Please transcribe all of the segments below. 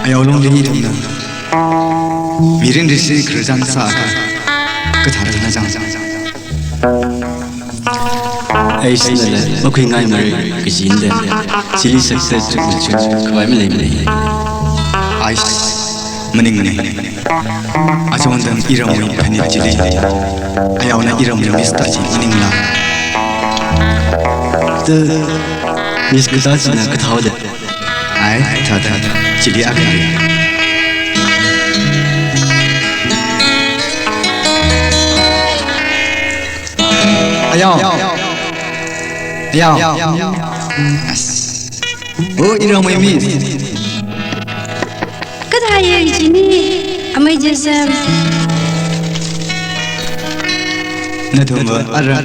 아야올롱 링이 동나 미린 리시 그르장 사가 그 다른 나장 에이스는 먹고 인가이 말 그지인데 진리 석세 쭉쭉 그와이면 레이네 아이씨 머닝네 아저원당 이름이 편일 지리 아야오나 이름이 미스터지 머닝라 미스 그 다지나 그 다오데 아이 다다 지리 아가리 오 이름이 미스 그다예 이지니 아메제삼 나도뭐 알아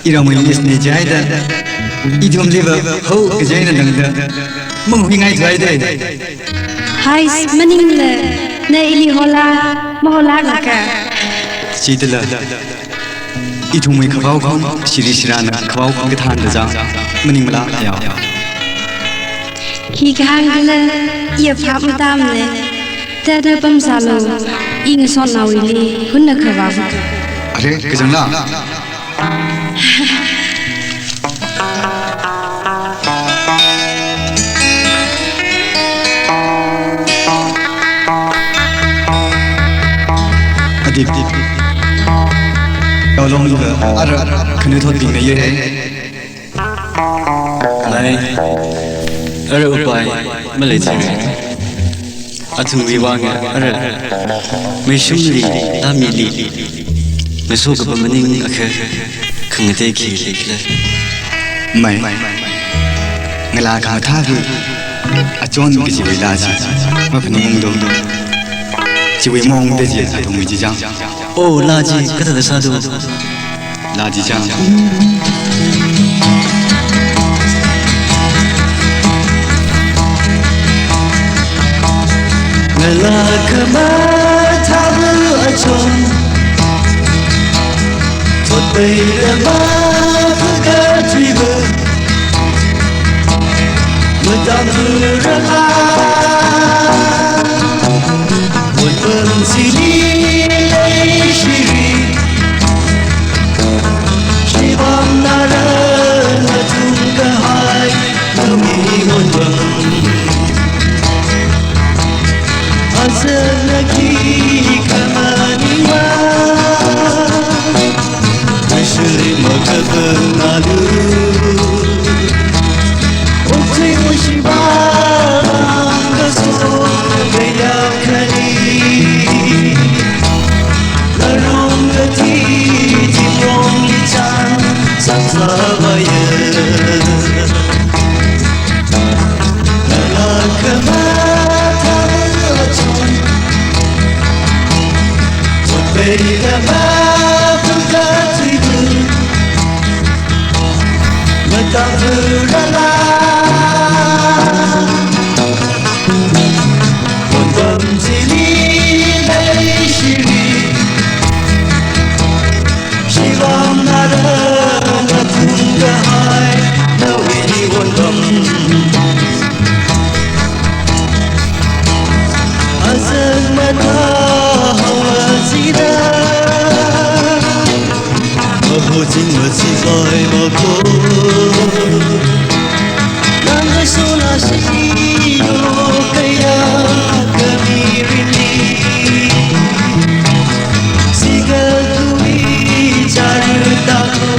이름이 미스네 자이다 이좀 리버 호 그자이나 등등 멍빙아이 자이다 하이스 머닝레 네 일리 홀라 모홀라가 지들라 이tum이 가바오가 시리시라나 가바오가 그 탄다자 머닝말라 야 히강글레 이파무담네 테르범살로 잉손나위리 훈나카바부 아래 그장나 아디 야롱이가 알아 그네 더빙네 예 나이 어르 오빠이 말레이지 아tum 위왕에 어르 메shum리 나밀리 메소가 버머닝 아케 강대 기리래 마이 ngala ka tha hu achon ki ji la ji ma phning dong ji wei mong de ji sa dong ji jang 오 라지 그다 사도 la ji jang ngala kama tabu achon today the ma ka tribu madam rala one burn sili shiri shivam nara natunga hai nami one burn azanaki kamaniwa ashri magabanalu otsai oshiba gaso beyakani larongati timong chan sansavaya lalakama Beida mafuka tribu Matavurala Kondam zili leishiri Shivam nara natunga hai Nawini wondam Azan mata Mahojin masifai mako Nanga sona shiyo kaya kamirini Siga tui charu tako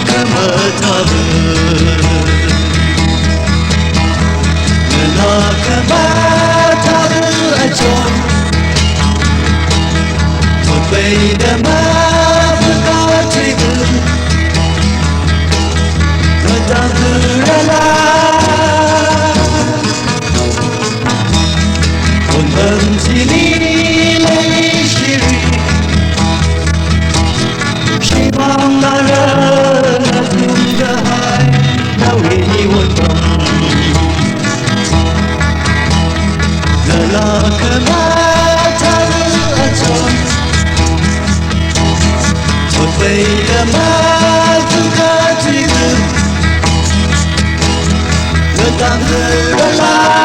kamatabu Nana kamatabu achon Beida mafuka tribu Matavurala Kondam zili leishiri Shivam nara natunga hai Nawini wondam Lalakama taru achon Beida mafuka tribu Tạm thời